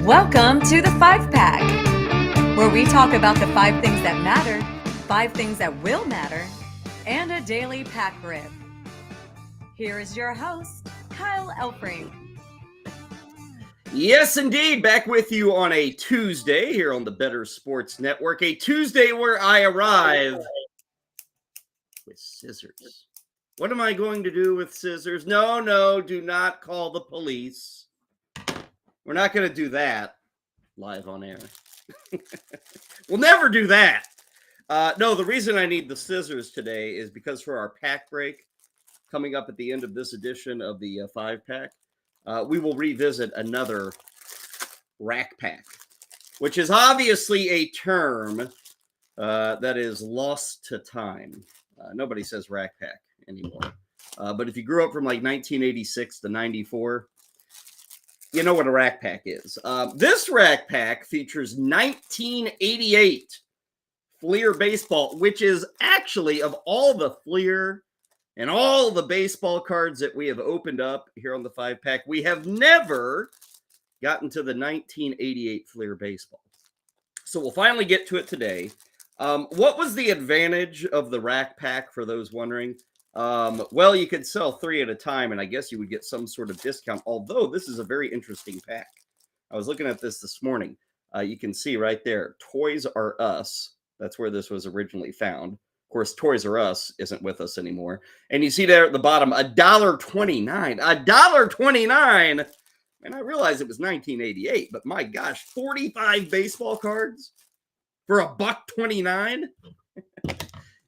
Welcome to the 5-Pack, where we talk about the 5 things that matter, 5 things that will matter, and a daily pack rip. Here is your host, Kyle Elfrink. Yes, indeed. Back with you on a Tuesday here on the Better Sports Network. A Tuesday where I arrive with scissors. What am I going to do with scissors? No, do not call the police. We're not going to do that live on air. We'll never do that. No, the reason I need the scissors today is because for our pack break coming up at the end of this edition of the 5-Pack, we will revisit another rack pack, which is obviously a term that is lost to time. Nobody says rack pack anymore. But if you grew up from like 1986 to 94, you know what a rack pack is. This rack pack features 1988 Fleer baseball, which is actually, of all the Fleer and all the baseball cards that we have opened up here on the 5-Pack, we have never gotten to the 1988 Fleer baseball. So we'll finally get to it today. What was the advantage of the rack pack, for those wondering? Well, you could sell 3 at a time, and I guess you would get some sort of discount, although this is a very interesting pack. I was looking at this morning. You can see right there, Toys R Us. That's where this was originally found. Of course, Toys R Us isn't with us anymore. And you see there at the bottom, $1.29. $1.29! And I realized it was 1988, but my gosh, 45 baseball cards for $1.29?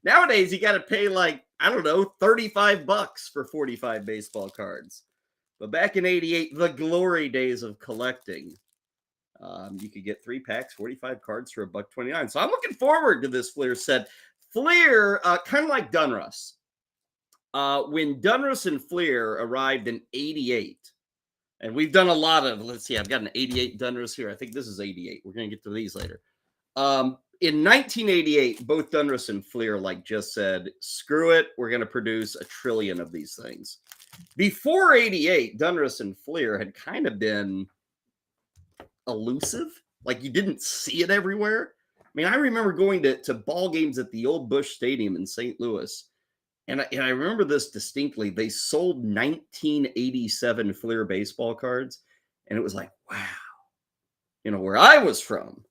Nowadays, you got to pay like, I don't know, $35 for 45 baseball cards. But back in 88, the glory days of collecting, you could get 3 packs, 45 cards for $1.29. So I'm looking forward to this Fleer set. Fleer, kind of like Donruss. When Donruss and Fleer arrived in 88, and we've done a lot of, let's see, I've got an 88 Donruss here. I think this is 88. We're going to get to these later. In 1988, both Donruss and Fleer, like just said, screw it, we're going to produce 1 trillion of these things. Before 88, Donruss and Fleer had kind of been elusive. Like you didn't see it everywhere. I mean, I remember going to ball games at the old Busch Stadium in St. Louis, and I remember this distinctly. They sold 1987 Fleer baseball cards, and it was like, wow. You know, where I was from,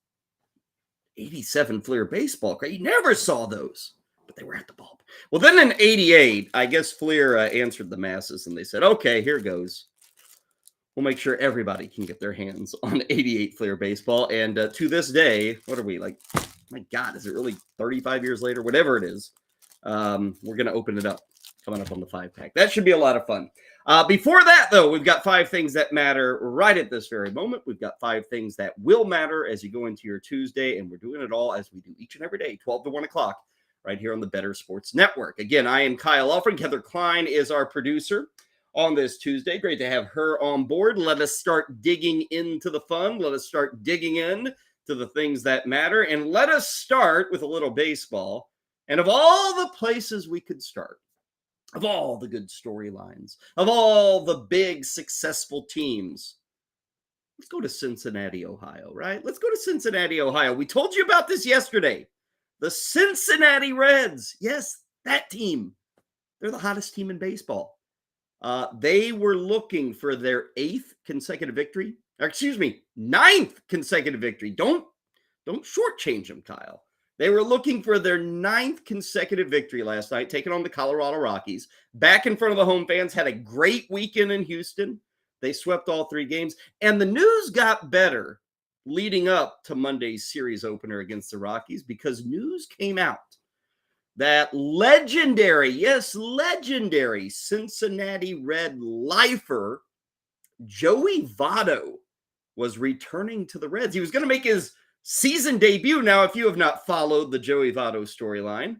87 Fleer baseball card. You never saw those, but they were at the ball. Well, then in 88, I guess Fleer answered the masses, and they said, okay, here goes. We'll make sure everybody can get their hands on 88 Fleer baseball. And to this day, what are we, like, my God, is it really 35 years later? Whatever it is, we're going to open it up coming up on the 5-Pack. That should be a lot of fun. Before that, though, we've got 5 things that matter right at this very moment. We've got 5 things that will matter as you go into your Tuesday, and we're doing it all as we do each and every day, 12 to 1 o'clock, right here on the Better Sports Network. Again, I am Kyle Elfrink. Heather Klein is our producer on this Tuesday. Great to have her on board. Let us start digging into the fun. Let us start digging in to the things that matter, and let us start with a little baseball. And of all the places we could start, of all the good storylines, of all the big successful teams, let's go to Cincinnati, Ohio, right? Let's go to Cincinnati, Ohio. We told you about this yesterday. The Cincinnati Reds. Yes, that team. They're the hottest team in baseball. They were looking for their 8th consecutive victory. Or excuse me, 9th consecutive victory. Don't shortchange them, Kyle. They were looking for their 9th consecutive victory last night, taking on the Colorado Rockies. Back in front of the home fans, had a great weekend in Houston. They swept all 3 games. And the news got better leading up to Monday's series opener against the Rockies, because news came out that legendary, yes, legendary Cincinnati Red lifer Joey Votto was returning to the Reds. He was going to make his season debut. Now, if you have not followed the Joey Votto storyline,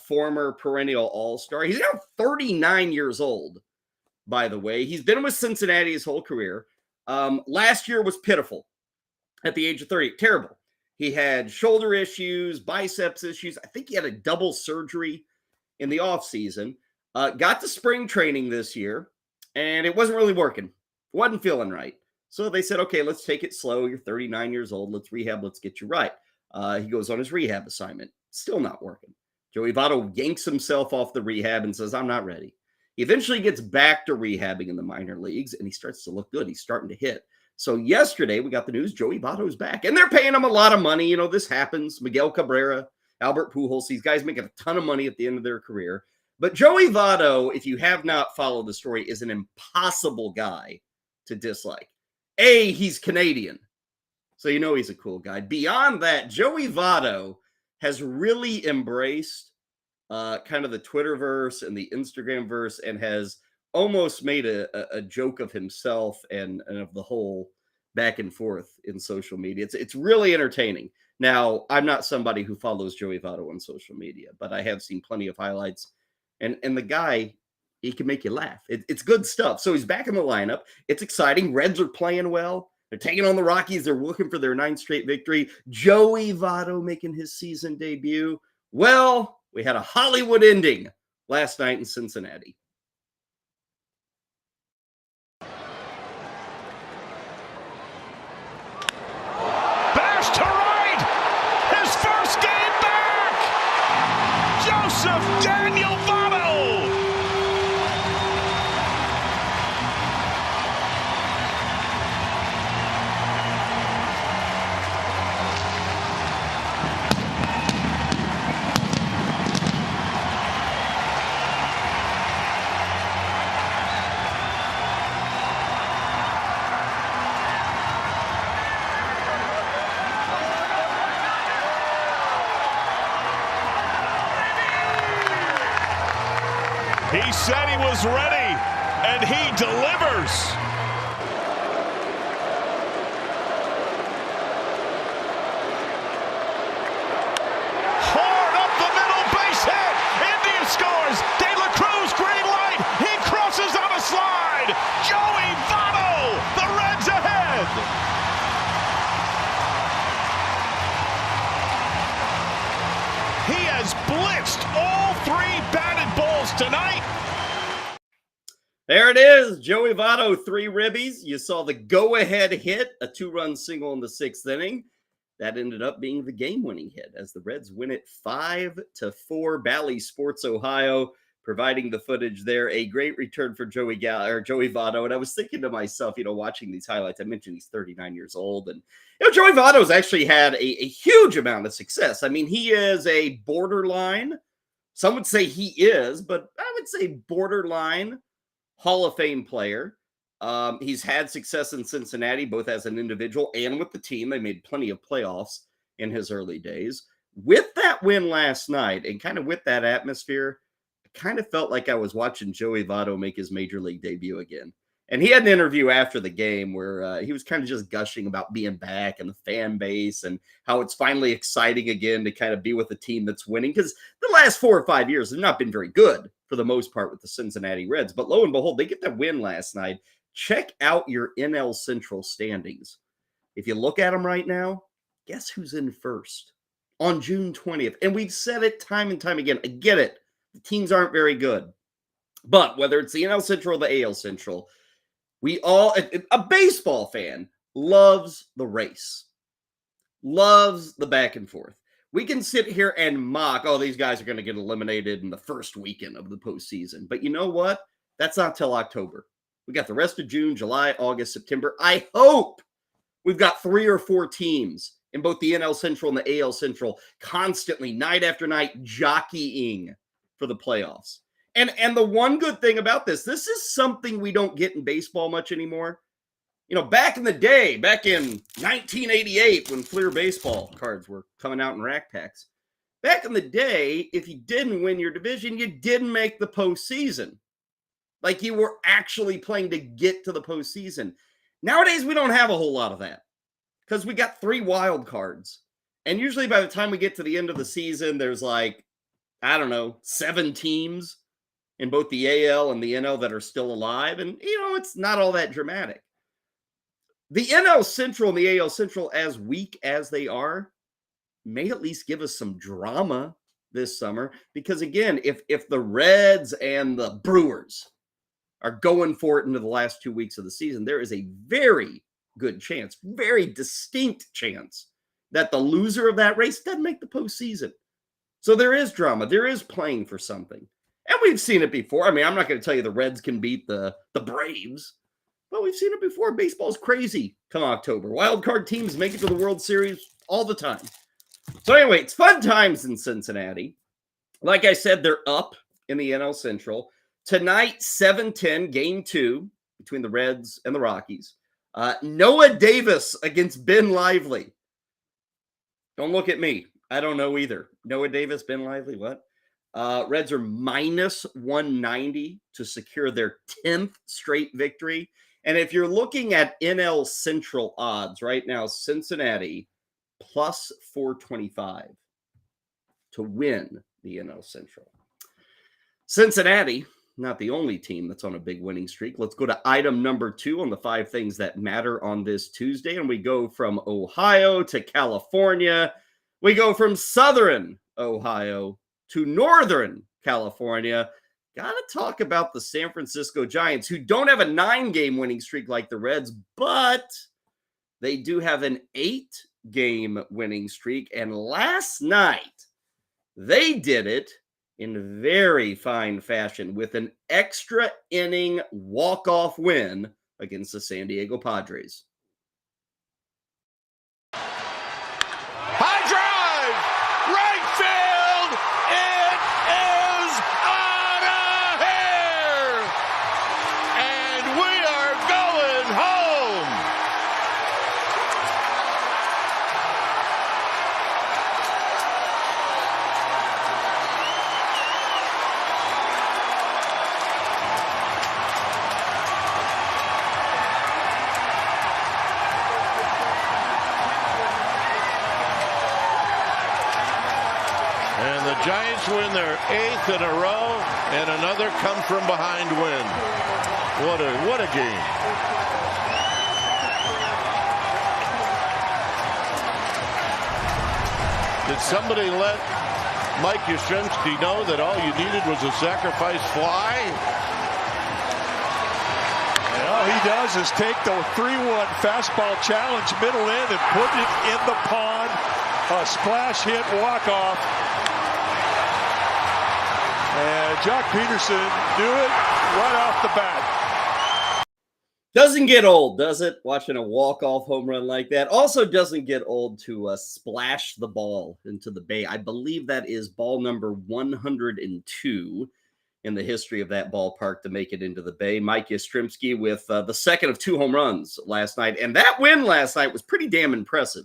former perennial all-star, he's now 39 years old, by the way. He's been with Cincinnati his whole career. Last year was pitiful at the age of 30. Terrible. He had shoulder issues, biceps issues. I think he had a double surgery in the offseason. Got to spring training this year, and it wasn't really working. Wasn't feeling right. So they said, okay, let's take it slow. You're 39 years old. Let's rehab. Let's get you right. He goes on his rehab assignment. Still not working. Joey Votto yanks himself off the rehab and says, I'm not ready. He eventually gets back to rehabbing in the minor leagues, and he starts to look good. He's starting to hit. So yesterday, we got the news, Joey Votto's back. And they're paying him a lot of money. You know, this happens. Miguel Cabrera, Albert Pujols, these guys make a ton of money at the end of their career. But Joey Votto, if you have not followed the story, is an impossible guy to dislike. A, he's Canadian, so you know he's a cool guy. Beyond that, Joey Votto has really embraced kind of the Twitterverse and the Instagramverse and has almost made a joke of himself and of the whole back and forth in social media. It's really entertaining. Now, I'm not somebody who follows Joey Votto on social media, but I have seen plenty of highlights. And the guy, he can make you laugh. It's good stuff. So he's back in the lineup. It's exciting. Reds are playing well. They're taking on the Rockies. They're looking for their 9th straight victory. Joey Votto making his season debut. Well, we had a Hollywood ending last night in Cincinnati. Bash to right! His first game back! Joseph Daniel Votto! He said he was ready, and he delivers. Hard up the middle, base hit. India scores. De La Cruz, green light. He crosses on a slide. Joey Votto, the Reds ahead. He has blitzed all 3 batted balls tonight. There it is. Joey Votto, 3 ribbies. You saw the go-ahead hit, a 2-run single in the 6th inning. That ended up being the game-winning hit as the Reds win it 5-4. Bally Sports Ohio providing the footage there. A great return for Joey Votto. And I was thinking to myself, watching these highlights, I mentioned he's 39 years old. And, Joey Votto's actually had a huge amount of success. I mean, he is a borderline, some would say he is, but I would say borderline Hall of Fame player. He's had success in Cincinnati, both as an individual and with the team. They made plenty of playoffs in his early days. With that win last night and kind of with that atmosphere, I kind of felt like I was watching Joey Votto make his major league debut again. And he had an interview after the game where he was kind of just gushing about being back and the fan base and how it's finally exciting again to kind of be with a team that's winning. Because the last 4 or 5 years have not been very good for the most part with the Cincinnati Reds. But lo and behold, they get that win last night. Check out your NL Central standings. If you look at them right now, guess who's in first on June 20th? And we've said it time and time again. I get it. The teams aren't very good. But whether it's the NL Central or the AL Central, a baseball fan loves the race, loves the back and forth. We can sit here and mock, these guys are going to get eliminated in the first weekend of the postseason. But you know what? That's not till October. We got the rest of June, July, August, September. I hope we've got 3 or 4 teams in both the NL Central and the AL Central constantly, night after night, jockeying for the playoffs. And the one good thing about this is something we don't get in baseball much anymore. Back in the day, back in 1988, when Fleer baseball cards were coming out in rack packs, back in the day, if you didn't win your division, you didn't make the postseason. Like you were actually playing to get to the postseason. Nowadays, we don't have a whole lot of that because we got 3 wild cards. And usually by the time we get to the end of the season, there's 7 teams in both the AL and the NL that are still alive. And, it's not all that dramatic. The NL Central and the AL Central, as weak as they are, may at least give us some drama this summer. Because, again, if the Reds and the Brewers are going for it into the last 2 weeks of the season, there is a very, good chance, very distinct chance that the loser of that race doesn't make the postseason. So there is drama. There is playing for something. And we've seen it before. I mean, I'm not going to tell you the Reds can beat the Braves, but we've seen it before. Baseball's crazy come October. Wild card teams make it to the World Series all the time. So anyway, it's fun times in Cincinnati. Like I said, they're up in the NL Central. Tonight, 7:10, Game 2 between the Reds and the Rockies. Noah Davis against Ben Lively. Don't look at me. I don't know either. Noah Davis, Ben Lively, what? Reds are minus 190 to secure their 10th straight victory. And if you're looking at NL Central odds right now, Cincinnati plus 425 to win the NL Central. Cincinnati, not the only team that's on a big winning streak. Let's go to item number 2 on the 5 things that matter on this Tuesday. And we go from Ohio to California. We go from Southern Ohio to Northern California. Got to talk about the San Francisco Giants, who don't have a 9-game winning streak like the Reds, but they do have an 8-game winning streak. And last night, they did it in very fine fashion with an extra inning walk-off win against the San Diego Padres. High drive, right field, it is out of here, and we are going home. And the Giants win their 8th in a row, and another come-from-behind win. What a game. Did somebody let Mike Yastrzemski know that all you needed was a sacrifice fly? And all he does is take the 3-1 fastball challenge middle in and put it in the pond. A splash hit walk-off. And Jock Peterson knew it right off the bat. Doesn't get old, does it? Watching a walk-off home run like that. Also doesn't get old to splash the ball into the bay. I believe that is ball number 102 in the history of that ballpark to make it into the bay. Mike Yastrzemski with the second of 2 home runs last night. And that win last night was pretty damn impressive.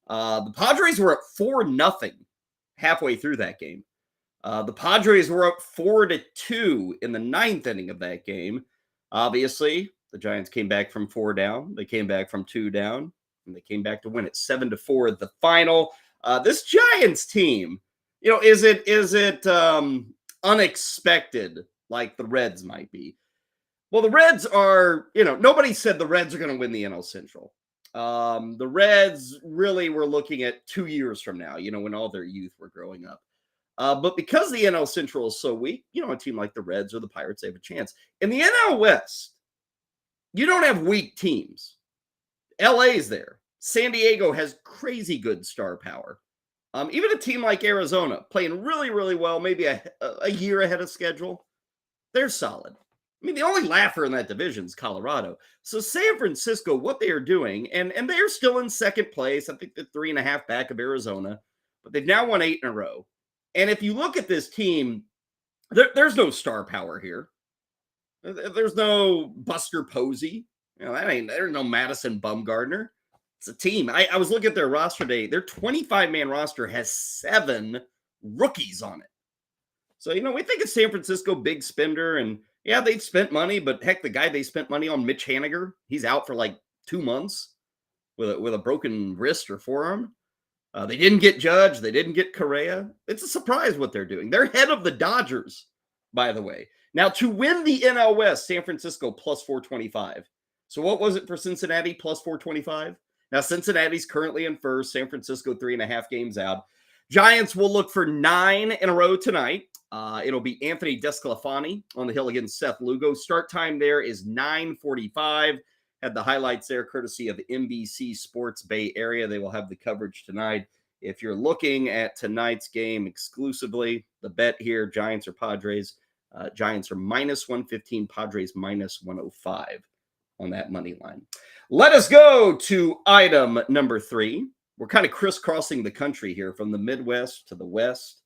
The Padres were up 4-0 halfway through that game. The Padres were up 4-2 in the 9th inning of that game. Obviously, the Giants came back from 4 down. They came back from 2 down, and they came back to win it 7-4 at the final. This Giants team, is it unexpected like the Reds might be? Well, the Reds are, nobody said the Reds are going to win the NL Central. The Reds really were looking at 2 years from now, when all their youth were growing up. But because the NL Central is so weak, a team like the Reds or the Pirates, they have a chance. In the NL West, you don't have weak teams. LA's there. San Diego has crazy good star power. Even a team like Arizona, playing really, really well, maybe a year ahead of schedule, they're solid. I mean, the only laugher in that division is Colorado. So San Francisco, what they are doing, and they're still in second place. I think they're 3.5 back of Arizona, but they've now won 8 in a row. And if you look at this team, there's no star power here. There's no Buster Posey. There's no Madison Bumgarner. It's a team. I was looking at their roster today. Their 25-man roster has 7 rookies on it. So, we think of San Francisco, big spender, and yeah, they've spent money, but heck, the guy they spent money on, Mitch Haniger, he's out for like 2 months with a broken wrist or forearm. They didn't get Judge. They didn't get Correa. It's a surprise what they're doing. They're ahead of the Dodgers, by the way. Now, to win the NL West, San Francisco plus 425. So what was it for Cincinnati plus 425? Now, Cincinnati's currently in first. San Francisco 3.5 games out. Giants will look for 9 in a row tonight. It'll be Anthony Desclafani on the hill against Seth Lugo. Start time there is 9:45. Had the highlights there courtesy of NBC Sports Bay Area. They will have the coverage tonight. If you're looking at tonight's game exclusively, the bet here, Giants or Padres, Giants are minus 115, Padres minus 105 on that money line. Let us go to item number 3. We're kind of crisscrossing the country here from the Midwest to the West,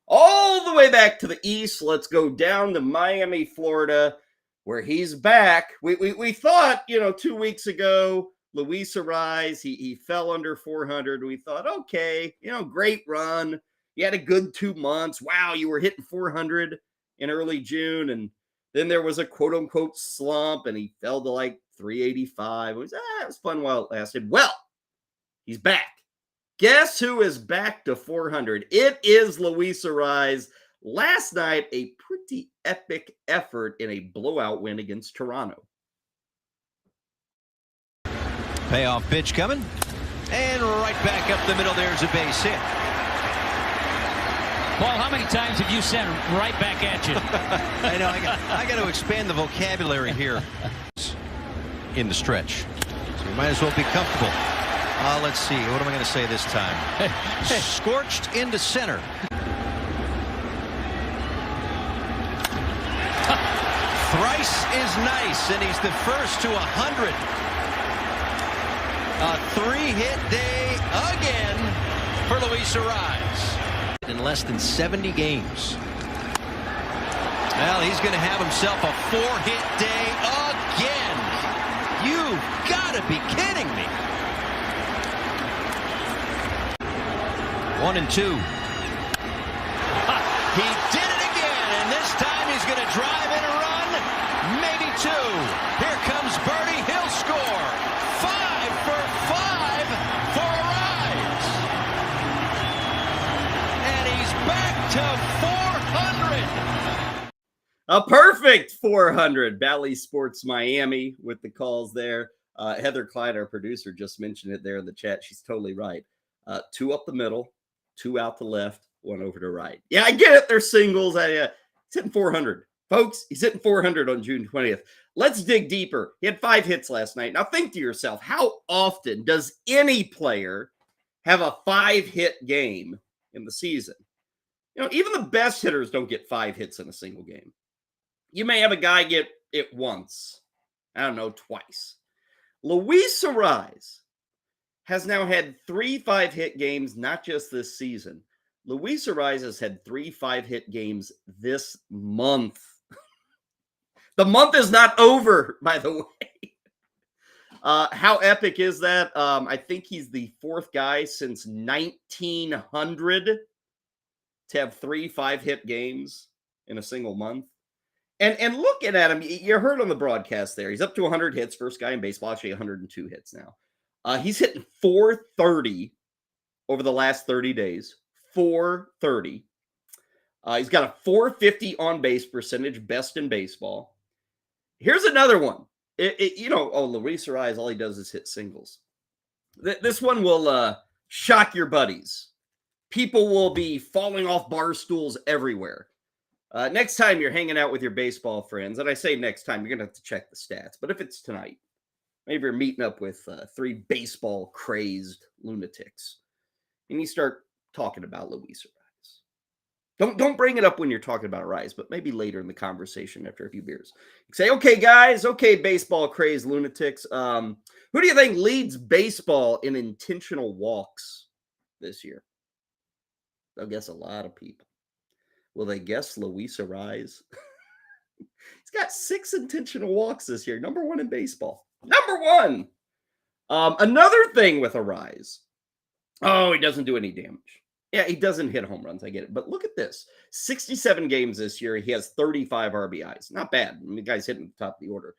all the way back to the East. Let's go down to Miami, Florida, where he's back. We thought, 2 weeks ago, Luis Arraez, he fell under 400. We thought, okay, great run. You had a good 2 months. Wow, you were hitting 400 in early June. And then there was a quote-unquote slump, and he fell to like 385. It was fun while it lasted. Well, he's back. Guess who is back to 400? It is Luis Arraez. Last night, a pretty epic effort in a blowout win against Toronto. Payoff pitch coming. And right back up the middle, there's a base hit. Paul, how many times have you sent right back at you? I know, I got to expand the vocabulary here in the stretch. So we might as well be comfortable. Let's see. What am I going to say this time? Scorched into center. Thrice is nice, and he's the first to 100. A 3-hit day again for Luis Arraez. In less than 70 games. Well, he's going to have himself a 4-hit day again. You've got to be kidding me. 1 and 2. He did it again, and this time he's going to drive in a run, maybe 2. Here comes Birdie, he'll score. 5 for 5 for Arraez. And he's back to 400. A perfect 400. Bally Sports Miami with the calls there. Heather Clyde, our producer, just mentioned it there in the chat. She's totally right. 2 up the middle, 2 out the left, 1 over to right. Yeah, I get it. They're singles. He's hitting 400. Folks, he's hitting 400 on June 20th. Let's dig deeper. He had 5 hits last night. Now think to yourself, how often does any player have a 5-hit game in the season? Even the best hitters don't get 5 hits in a single game. You may have a guy get it once. I don't know, twice. Luis Arraez has now had 3 5-hit games, not just this season. Luis Arraez has had 3 5-hit games this month. The month is not over, by the way. How epic is that? I think he's the 4th guy since 1900 to have 3 5-hit games in a single month. And looking at him, you heard on the broadcast there, he's up to 100 hits, first guy in baseball, actually 102 hits now. He's hitting 430 over the last 30 days. 430. He's got a 450 on-base percentage, best in baseball. Here's another one. Luis Arraez, all he does is hit singles. This one will shock your buddies. People will be falling off bar stools everywhere. Next time you're hanging out with your baseball friends, and I say next time, you're going to have to check the stats. But if it's tonight, maybe you're meeting up with 3 baseball-crazed lunatics, and you start talking about Luis Arraez. Don't bring it up when you're talking about Arraez, but maybe later in the conversation after a few beers. You say, okay, guys, okay, baseball-crazed lunatics, who do you think leads baseball in intentional walks this year? They'll guess a lot of people. Will they guess Luis Arraez? He's got 6 intentional walks this year. Number 1 in baseball. Number 1. Another thing with Arraez. Oh, he doesn't do any damage. Yeah, he doesn't hit home runs. I get it. But look at this. 67 games this year. He has 35 RBIs. Not bad. The guy's hitting the top of the order.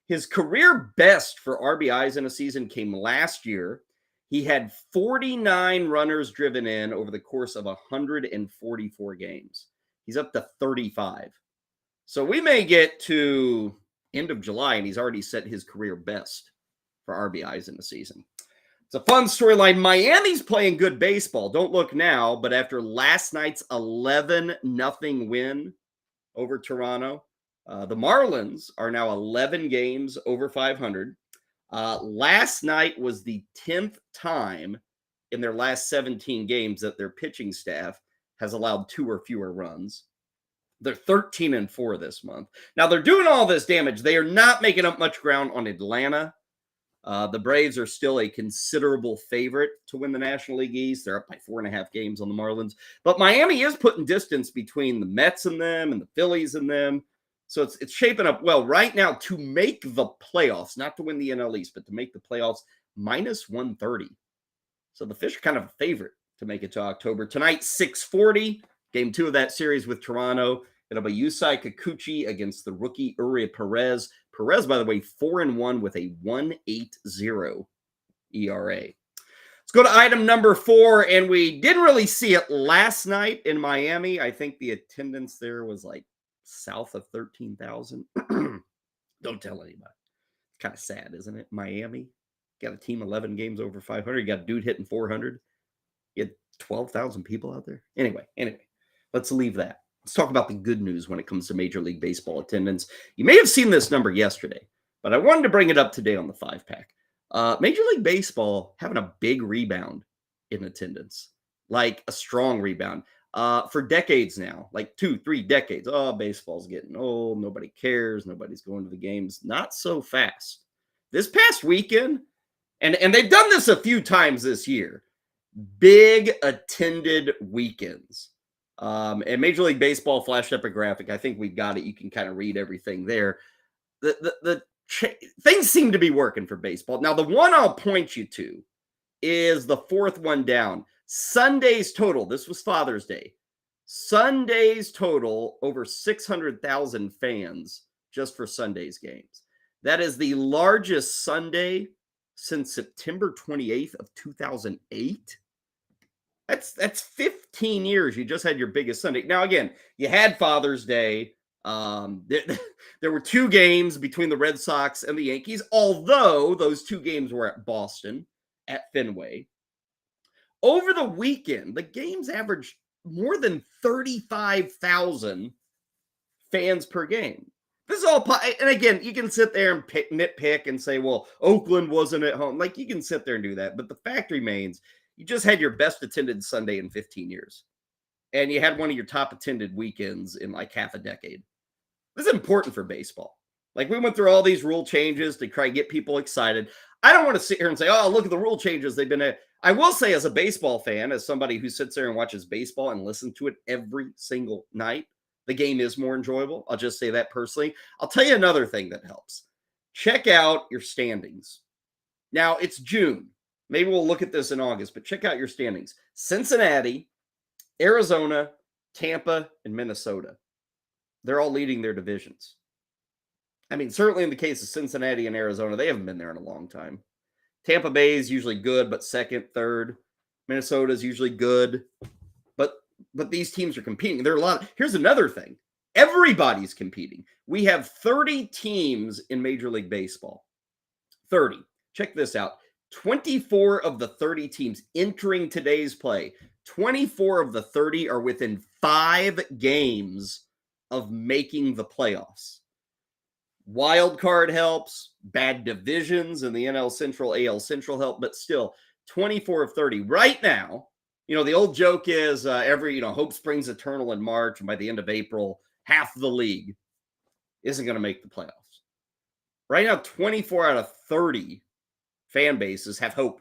His career best for RBIs in a season came last year. He had 49 runners driven in over the course of 144 games. He's up to 35. So we may get to end of July, and he's already set his career best for RBIs in the season. It's a fun storyline. Miami's playing good baseball. Don't look now, but after last night's 11-0 win over Toronto, the Marlins are now 11 games over 500. Last night was the 10th time in their last 17 games that their pitching staff has allowed 2 or fewer runs. They're 13-4 this month. Now, they're doing all this damage. They are not making up much ground on Atlanta. The Braves are still a considerable favorite to win the National League East. They're up by 4.5 games on the Marlins. But Miami is putting distance between the Mets and them and the Phillies and them. So it's shaping up well right now to make the playoffs, not to win the NL East, but to make the playoffs, -130. So the Fish are kind of a favorite to make it to October. Tonight, 6:40, game 2 of that series with Toronto. It'll be Yusei Kikuchi against the rookie Urias Perez. Perez, by the way, 4-1 with a 1.80 ERA. Let's go to item number 4, and we didn't really see it last night in Miami. I think the attendance there was like south of 13,000. Don't tell anybody. It's kind of sad, isn't it? Miami got a team 11 games over 500. You got a dude hitting 400. You had 12,000 people out there. Anyway, let's leave that. Let's talk about the good news when it comes to Major League Baseball attendance. You may have seen this number yesterday, but I wanted to bring it up today on the 5-pack. Major League Baseball having a big rebound in attendance, like a strong rebound. For decades now, like 2-3 decades. Oh, baseball's getting old. Nobody cares. Nobody's going to the games. Not so fast. This past weekend, and they've done this a few times this year, big attended weekends. And Major League Baseball flashed up a graphic. I think we've got it. You can kind of read everything there. Things seem to be working for baseball. Now, the one I'll point you to is the 4th one down. Sunday's total. This was Father's Day. Sunday's total, over 600,000 fans just for Sunday's games. That is the largest Sunday since September 28th of 2008. That's 15 years. You just had your biggest Sunday. Now, again, you had Father's Day. There were 2 games between the Red Sox and the Yankees, although those 2 games were at Boston, at Fenway. Over the weekend, the games averaged more than 35,000 fans per game. This is all, and again, you can sit there and nitpick and say, well, Oakland wasn't at home. Like, you can sit there and do that. But the fact remains, you just had your best attended Sunday in 15 years. And you had one of your top attended weekends in like half a decade. This is important for baseball. Like, we went through all these rule changes to try and get people excited. I don't want to sit here and say, oh, look at the rule changes they've been at. I will say, as a baseball fan, as somebody who sits there and watches baseball and listens to it every single night, the game is more enjoyable. I'll just say that personally. I'll tell you another thing that helps. Check out your standings. Now, it's June. Maybe we'll look at this in August, but check out your standings. Cincinnati, Arizona, Tampa, and Minnesota. They're all leading their divisions. I mean, certainly in the case of Cincinnati and Arizona, they haven't been there in a long time. Tampa Bay is usually good, but second, third. Minnesota is usually good, but these teams are competing. There are a lot. Here's another thing. Everybody's competing. We have 30 teams in Major League Baseball. 30. Check this out. 24 of the 30 teams entering today's play, 24 of the 30 are within 5 games of making the playoffs. Wild card helps, bad divisions in the NL Central, AL Central help, but still 24 of 30 right now. You know, the old joke is hope springs eternal in March, and by the end of April, half the league isn't going to make the playoffs. Right now, 24 out of 30 fan bases have hope.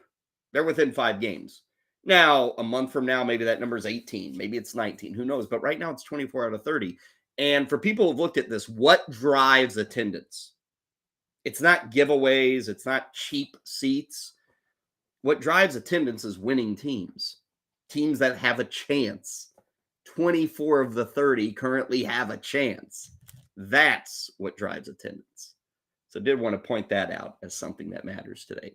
They're within 5 games. Now, a month from now, maybe that number is 18. Maybe it's 19. Who knows? But right now, it's 24 out of 30. And for people who've looked at this, what drives attendance? It's not giveaways. It's not cheap seats. What drives attendance is winning teams. Teams that have a chance. 24 of the 30 currently have a chance. That's what drives attendance. So I did want to point that out as something that matters today.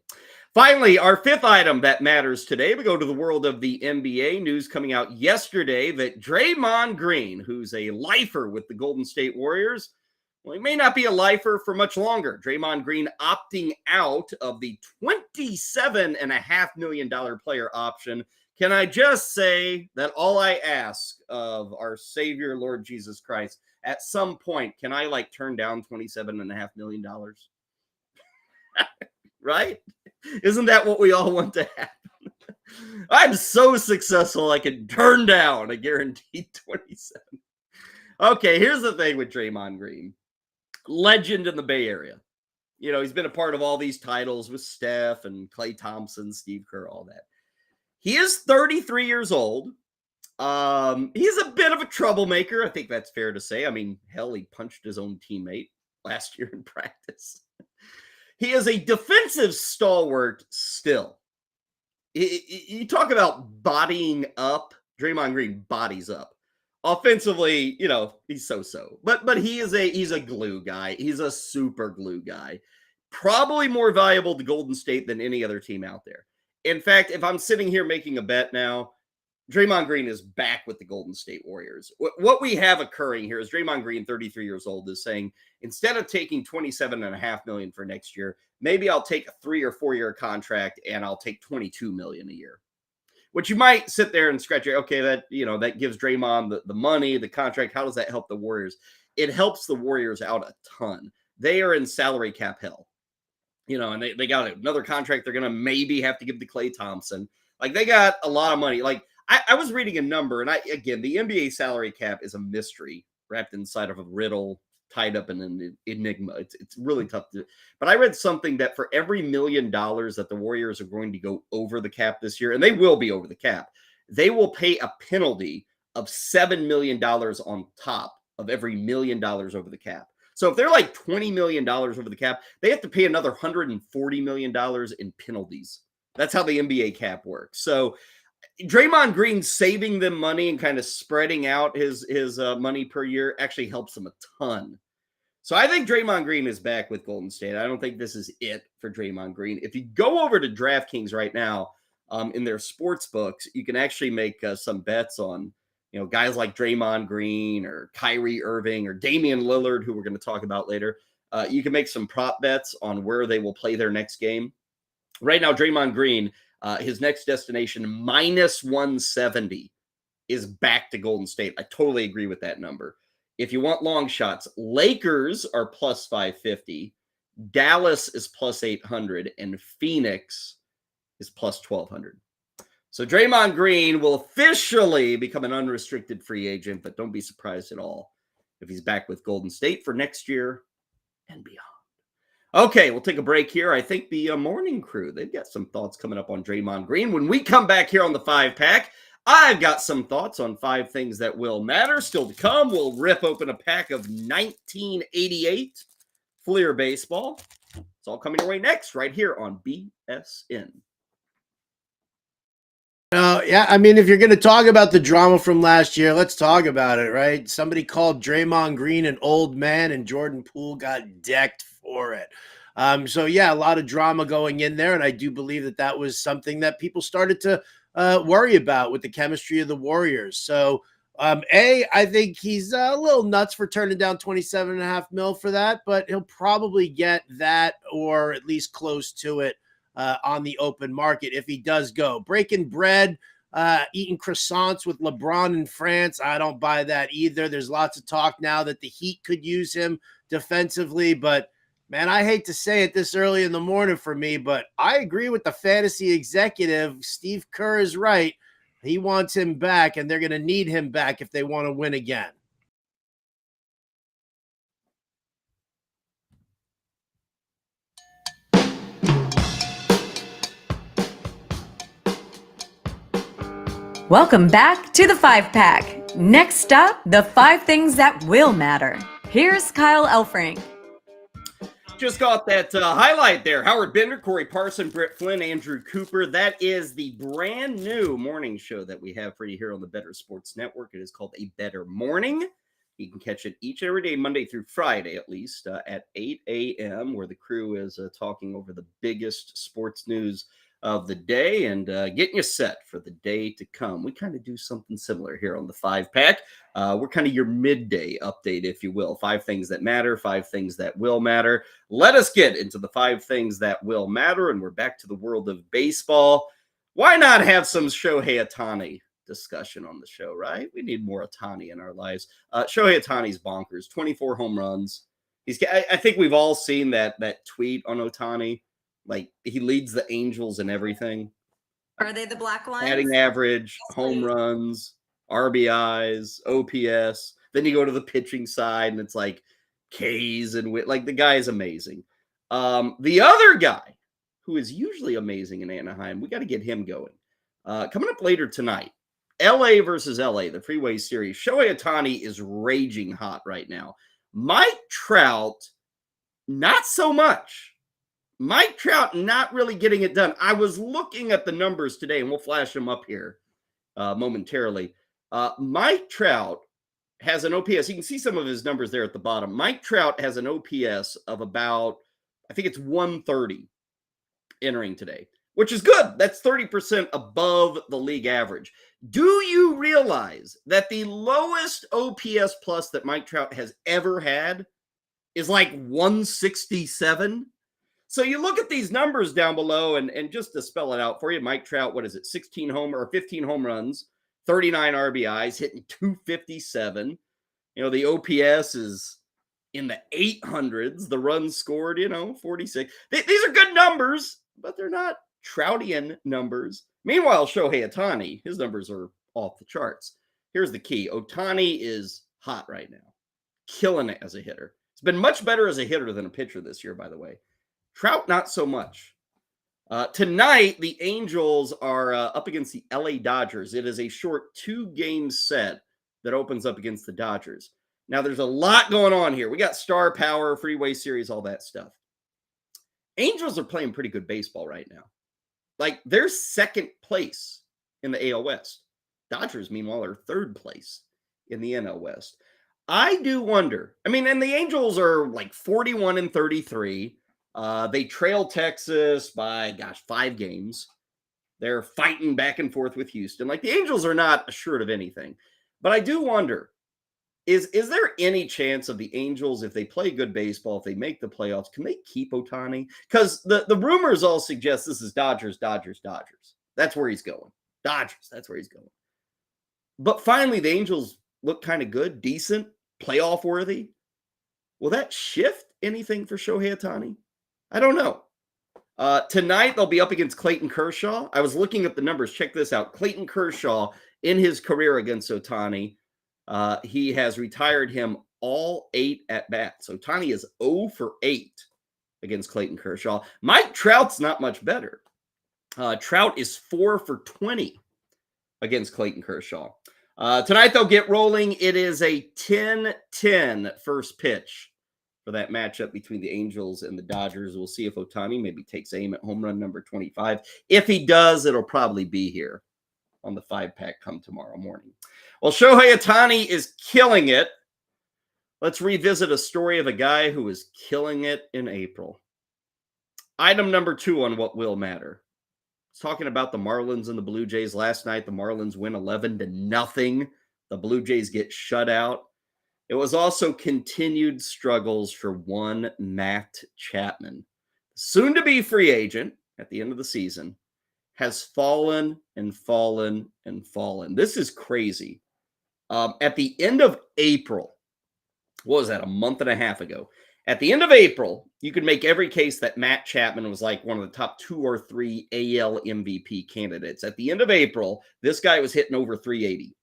Finally, our 5th item that matters today, we go to the world of the NBA. News coming out yesterday that Draymond Green, who's a lifer with the Golden State Warriors, well, he may not be a lifer for much longer. Draymond Green opting out of the $27.5 million player option. Can I just say that all I ask of our Savior, Lord Jesus Christ, at some point, can I turn down $27.5 million? right? Isn't that what we all want to happen? I'm so successful I can turn down a guaranteed 27. Okay, here's the thing with Draymond Green. Legend in the Bay Area. You know, he's been a part of all these titles with Steph and Klay Thompson, Steve Kerr, all that. He is 33 years old. He's a bit of a troublemaker. I think that's fair to say. I mean, hell, he punched his own teammate last year in practice. He is a defensive stalwart still. You talk about bodying up. Draymond Green bodies up. Offensively, you know, he's so-so. But he's a glue guy. He's a super glue guy. Probably more valuable to Golden State than any other team out there. In fact, if I'm sitting here making a bet now, Draymond Green is back with the Golden State Warriors. What we have occurring here is Draymond Green, 33 years old, is saying, instead of taking $27.5 million for next year, maybe I'll take a 3 or 4 year contract and I'll take $22 million a year. Which you might sit there and scratch your, okay, that, you know, that gives Draymond the money, the contract. How does that help the Warriors? It helps the Warriors out a ton. They are in salary cap hell. You know, and they got another contract they're going to maybe have to give to Klay Thompson. Like, they got a lot of money. Like, I was reading a number, and again, the NBA salary cap is a mystery wrapped inside of a riddle, tied up in an enigma. It's really tough to do. But I read something that for every $1 million that the Warriors are going to go over the cap this year, and they will be over the cap, they will pay a penalty of $7 million on top of every $1 million over the cap. So if they're like $20 million over the cap, they have to pay another $140 million in penalties. That's how the NBA cap works. So Draymond Green saving them money and kind of spreading out his money per year actually helps them a ton. So I think Draymond Green is back with Golden State. I don't think this is it for Draymond Green. If you go over to DraftKings right now, in their sports books, you can actually make some bets on, you know, guys like Draymond Green or Kyrie Irving or Damian Lillard, who we're going to talk about later. You can make some prop bets on where they will play their next game. Right now, Draymond Green, his next destination, minus 170, is back to Golden State. I totally agree with that number. If you want long shots, Lakers are plus 550, Dallas is plus 800, and Phoenix is plus 1200. So Draymond Green will officially become an unrestricted free agent, but don't be surprised at all if he's back with Golden State for next year and beyond. Okay, we'll take a break here. I think the morning crew, they've got some thoughts coming up on Draymond Green. When we come back here on the 5-pack, I've got some thoughts on 5 things that will matter. Still to come, we'll rip open a pack of 1988 Fleer baseball. It's all coming your way next, right here on BSN. Yeah, I mean, if you're going to talk about the drama from last year, let's talk about it, right? Somebody called Draymond Green an old man, and Jordan Poole got decked for it. So, yeah, a lot of drama going in there, and I do believe that that was something that people started to worry about with the chemistry of the Warriors. So, I think he's a little nuts for turning down $27.5 million for that, but he'll probably get that or at least close to it on the open market if he does go. Breaking bread, eating croissants with LeBron in France, I don't buy that either. There's lots of talk now that the Heat could use him defensively, but man, I hate to say it this early in the morning for me, but I agree with the fantasy executive. Steve Kerr is right. He wants him back, and they're going to need him back if they want to win again. Welcome back to the 5-pack. Next up, the 5 things that will matter. Here's Kyle Elfrink. Just got that highlight there. Howard Bender, Corey Parson, Brett Flynn, Andrew Cooper. That is the brand new morning show that we have for you here on the Better Sports Network. It is called A Better Morning. You can catch it each and every day, Monday through Friday at least, at 8 a.m., where the crew is talking over the biggest sports news of the day and getting you set for the day to come. We kind of do something similar here on the 5-pack. We're kind of your midday update, if you will. 5 things that matter, 5 things that will matter. Let us get into the 5 things that will matter, and we're back to the world of baseball. Why not have some Shohei Ohtani discussion on the show, right? We need more Ohtani in our lives. Shohei Ohtani's bonkers, 24 home runs. I think we've all seen that tweet on Ohtani Like, he leads the Angels in everything. Are they the black ones? Batting average, home runs, RBIs, OPS. Then you go to the pitching side, and it's like Ks and like the guy is amazing. The other guy who is usually amazing in Anaheim, we got to get him going. Coming up later tonight, LA versus LA, the Freeway Series. Shohei Ohtani is raging hot right now. Mike Trout, not so much. Mike Trout not really getting it done. I was looking at the numbers today, and we'll flash them up here momentarily. Mike Trout has an OPS. You can see some of his numbers there at the bottom. Mike Trout has an OPS of about, I think it's 130 entering today, which is good. That's 30% above the league average. Do you realize that the lowest OPS plus that Mike Trout has ever had is like 167? So you look at these numbers down below, and just to spell it out for you, Mike Trout, what is it, 15 home runs, 39 RBIs, hitting 257. You know, the OPS is in the 800s. The runs scored, 46. These are good numbers, but they're not Troutian numbers. Meanwhile, Shohei Ohtani, his numbers are off the charts. Here's the key. Ohtani is hot right now, killing it as a hitter. It's been much better as a hitter than a pitcher this year, by the way. Trout, not so much. Tonight, the Angels are up against the LA Dodgers. It is a short 2-game set that opens up against the Dodgers. Now, there's a lot going on here. We got star power, Freeway Series, all that stuff. Angels are playing pretty good baseball right now. Like, they're second place in the AL West. Dodgers, meanwhile, are third place in the NL West. I do wonder. I mean, and the Angels are like 41-33. They trail Texas by, 5 games. They're fighting back and forth with Houston. Like, the Angels are not assured of anything. But I do wonder, is there any chance of the Angels, if they play good baseball, if they make the playoffs, can they keep Ohtani? Because the rumors all suggest this is Dodgers. That's where he's going. Dodgers, that's where he's going. But finally, the Angels look kind of good, decent, playoff worthy. Will that shift anything for Shohei Ohtani? I don't know. Tonight, they'll be up against Clayton Kershaw. I was looking at the numbers. Check this out. Clayton Kershaw, in his career against Ohtani, he has retired him all 8 at-bats. Ohtani is 0 for 8 against Clayton Kershaw. Mike Trout's not much better. Trout is 4 for 20 against Clayton Kershaw. Tonight, they'll get rolling. It is a 10-10 first pitch for that matchup between the Angels and the Dodgers. We'll see if Ohtani maybe takes aim at home run number 25. If he does, it'll probably be here on the 5-pack come tomorrow morning. Well, Shohei Ohtani is killing it. Let's revisit a story of a guy who was killing it in April. Item number 2 on what will matter. It's talking about the Marlins and the Blue Jays. Last night, the Marlins win 11-0. The Blue Jays get shut out. It was also continued struggles for one Matt Chapman, soon to be free agent at the end of the season, has fallen and fallen and fallen. This is crazy. At the end of April, what was that, a month and a half ago? At the end of April, you could make every case that Matt Chapman was like one of the top 2 or 3 AL MVP candidates. At the end of April, this guy was hitting over 380.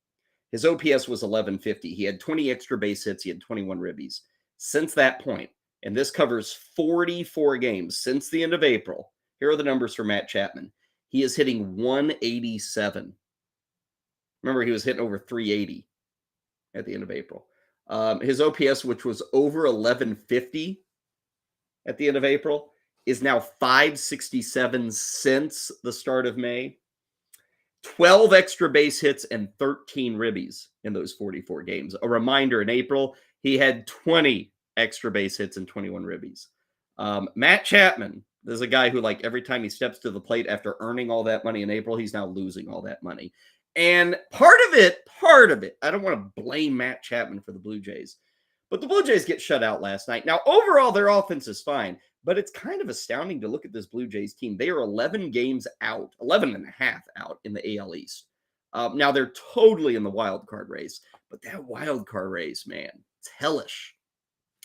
His OPS was 1150. He had 20 extra base hits. He had 21 ribbies. Since that point, and this covers 44 games since the end of April, here are the numbers for Matt Chapman. He is hitting 187. Remember, he was hitting over 380 at the end of April. His OPS, which was over 1150 at the end of April, is now 567 since the start of May. 12 extra base hits and 13 ribbies in those 44 games. A reminder, in April, he had 20 extra base hits and 21 ribbies. Matt Chapman, there's a guy who, like, every time he steps to the plate after earning all that money in April, he's now losing all that money. And part of it, I don't want to blame Matt Chapman for the Blue Jays, but the Blue Jays get shut out last night. Now, overall, their offense is fine, but it's kind of astounding to look at this Blue Jays team. They are 11 games out, 11 and a half out in the AL East. Now, they're totally in the wild card race, but that wild card race, man, it's hellish.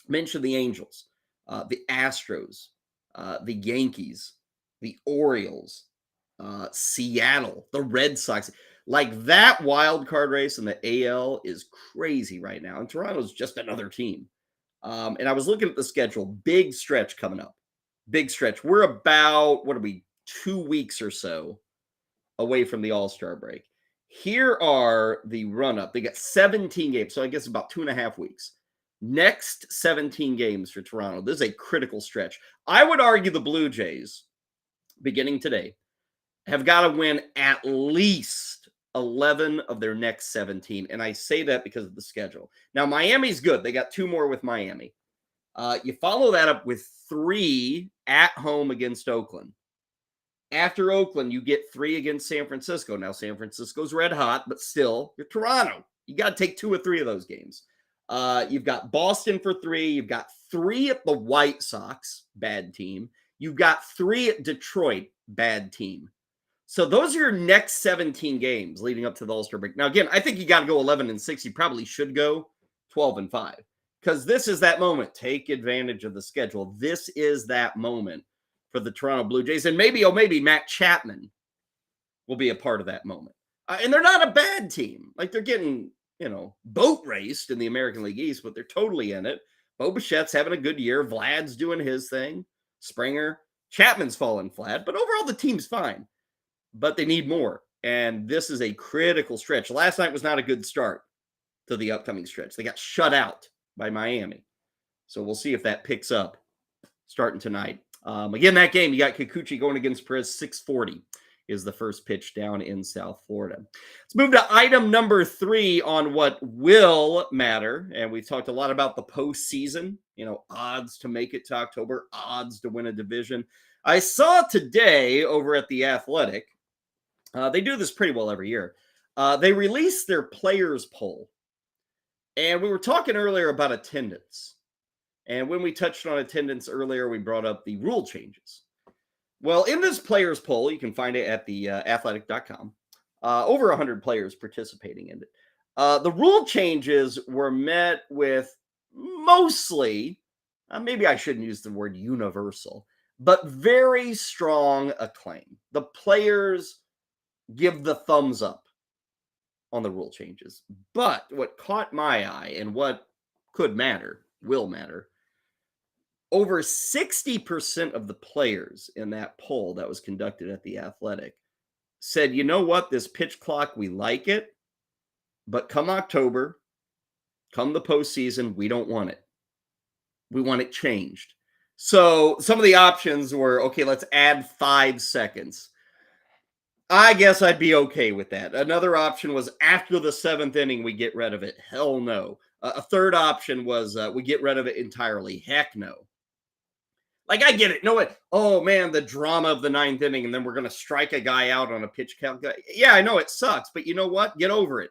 Mention the Angels, the Astros, the Yankees, the Orioles, Seattle, the Red Sox. Like that wild card race in the AL is crazy right now. And Toronto's just another team. And I was looking at the schedule, big stretch coming up. Big stretch. We're about, 2 weeks or so away from the All-Star break. Here are the run-up. They got 17 games, so I guess about 2.5 weeks. Next 17 games for Toronto. This is a critical stretch. I would argue the Blue Jays, beginning today, have got to win at least 11 of their next 17, and I say that because of the schedule. Now, Miami's good. They got 2 more with Miami. You follow that up with 3 at home against Oakland. After Oakland, you get 3 against San Francisco. Now, San Francisco's red hot, but still, you're Toronto. You got to take 2 or 3 of those games. You've got Boston for 3. You've got 3 at the White Sox, bad team. You've got 3 at Detroit, bad team. So those are your next 17 games leading up to the All-Star break. Now, again, I think you got to go 11-6. You probably should go 12-5 because this is that moment. Take advantage of the schedule. This is that moment for the Toronto Blue Jays. And maybe Matt Chapman will be a part of that moment. And they're not a bad team. Like they're getting, boat raced in the American League East, but they're totally in it. Bo Bichette's having a good year. Vlad's doing his thing. Springer. Chapman's falling flat. But overall, the team's fine. But they need more. And this is a critical stretch. Last night was not a good start to the upcoming stretch. They got shut out by Miami. So we'll see if that picks up starting tonight. Again, that game, you got Kikuchi going against Perez. 6:40 is the first pitch down in South Florida. Let's move to item number 3 on what will matter. And we've talked a lot about the postseason, odds to make it to October, odds to win a division. I saw today over at The Athletic, they do this pretty well every year. They released their players poll. And we were talking earlier about attendance. And when we touched on attendance earlier, we brought up the rule changes. Well, in this players poll, you can find it at the athletic.com. Over 100 players participating in it. The rule changes were met with mostly, maybe I shouldn't use the word universal, but very strong acclaim. The players give the thumbs up on the rule changes. But what caught my eye and what could matter, will matter, over 60% of the players in that poll that was conducted at The Athletic said, you know what, this pitch clock, we like it, but come October, come the postseason, we don't want it. We want it changed. So some of the options were, okay, let's add 5 seconds. I guess I'd be okay with that. Another option was after the 7th inning, we get rid of it. Hell no. A third option was we get rid of it entirely. Heck no. Like, I get it. No, oh, man, the drama of the 9th inning, and then we're going to strike a guy out on a pitch count. Yeah, I know it sucks, but you know what? Get over it.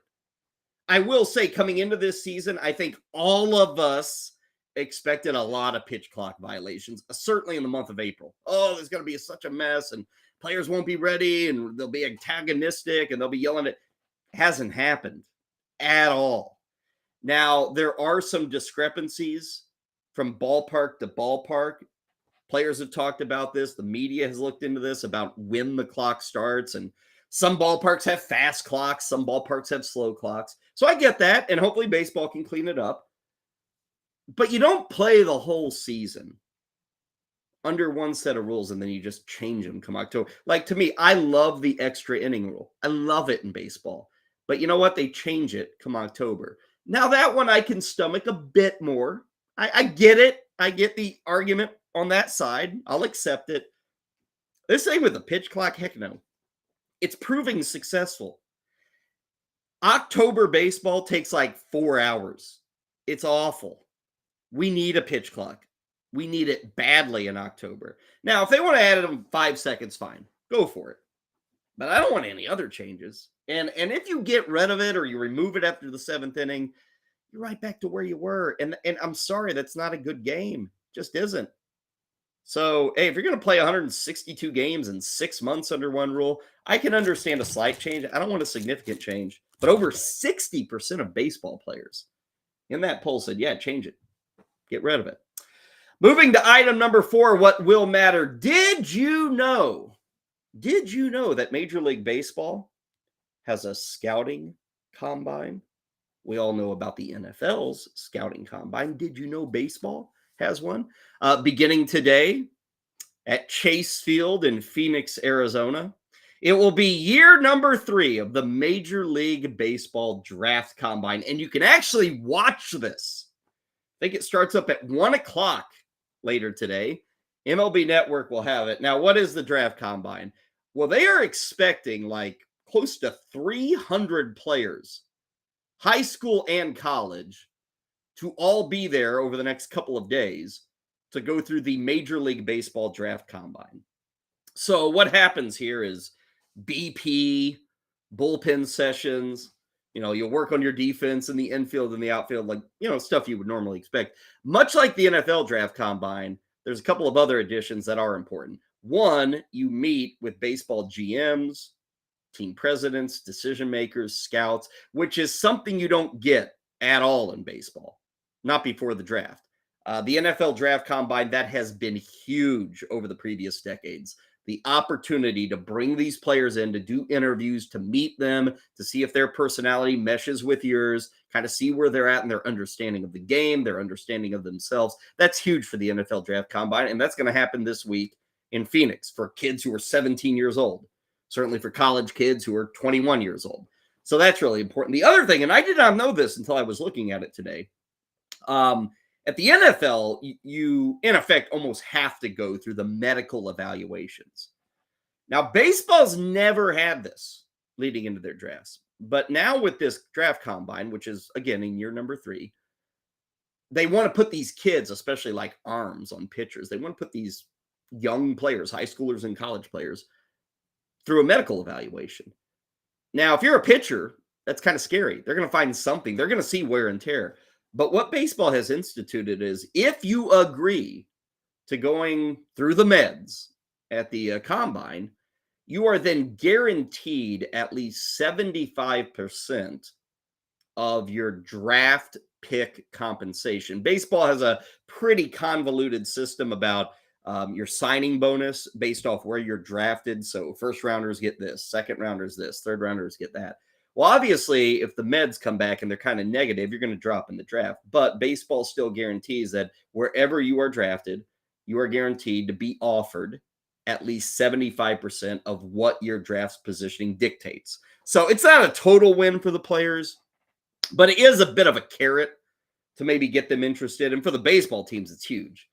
I will say, coming into this season, I think all of us expected a lot of pitch clock violations, certainly in the month of April. Oh, there's going to be such a mess, and players won't be ready, and they'll be antagonistic, and they'll be yelling. It hasn't happened at all. Now, there are some discrepancies from ballpark to ballpark. Players have talked about this. The media has looked into this about when the clock starts. And some ballparks have fast clocks. Some ballparks have slow clocks. So I get that. And hopefully baseball can clean it up. But you don't play the whole season under one set of rules and then you just change them come October. Like, to me, I love the extra inning rule. I love it in baseball. But you know what? They change it come October. Now, that one I can stomach a bit more. I get it. I get the argument on that side. I'll accept it. This thing with the pitch clock, heck no. It's proving successful. October baseball takes like 4 hours. It's awful. We need a pitch clock. We need it badly in October. Now, if they want to add it in 5 seconds, fine. Go for it. But I don't want any other changes. And if you get rid of it or you remove it after the 7th inning, you're right back to where you were. And I'm sorry, that's not a good game. Just isn't. So, hey, if you're going to play 162 games in 6 months under one rule, I can understand a slight change. I don't want a significant change. But over 60% of baseball players in that poll said, yeah, change it. Get rid of it. Moving to item number 4, what will matter? Did you know that Major League Baseball has a scouting combine? We all know about the NFL's scouting combine. Did you know baseball has one? Beginning today at Chase Field in Phoenix, Arizona. It will be year number 3 of the Major League Baseball Draft Combine, and you can actually watch this. I think it starts up at 1 o'clock later today. MLB Network will have it. Now, what is the Draft Combine? Well, they are expecting like close to 300 players, high school and college, to all be there over the next couple of days to go through the Major League Baseball Draft Combine. So what happens here is BP, bullpen sessions. You'll work on your defense in the infield and the outfield, like, stuff you would normally expect. Much like the NFL Draft Combine, there's a couple of other additions that are important. One, you meet with baseball GMs, team presidents, decision makers, scouts, which is something you don't get at all in baseball, not before the draft. The NFL Draft Combine, that has been huge over the previous decades. The opportunity to bring these players in, to do interviews, to meet them, to see if their personality meshes with yours, kind of see where they're at in their understanding of the game, their understanding of themselves. That's huge for the NFL Draft Combine, and that's going to happen this week in Phoenix for kids who are 17 years old, certainly for college kids who are 21 years old. So that's really important. The other thing, and I did not know this until I was looking at it today, at the NFL, you, in effect, almost have to go through the medical evaluations. Now, baseball's never had this leading into their drafts. But now with this draft combine, which is, again, in year number 3, they want to put these kids, especially like arms on pitchers, they want to put these young players, high schoolers and college players, through a medical evaluation. Now, if you're a pitcher, that's kind of scary. They're going to find something. They're going to see wear and tear. But what baseball has instituted is if you agree to going through the meds at the combine, you are then guaranteed at least 75% of your draft pick compensation. Baseball has a pretty convoluted system about your signing bonus based off where you're drafted. So first rounders get this, second rounders this, third rounders get that. Well, obviously, if the meds come back and they're kind of negative, you're going to drop in the draft. But baseball still guarantees that wherever you are drafted, you are guaranteed to be offered at least 75% of what your draft's positioning dictates. So it's not a total win for the players, but it is a bit of a carrot to maybe get them interested. And for the baseball teams, it's huge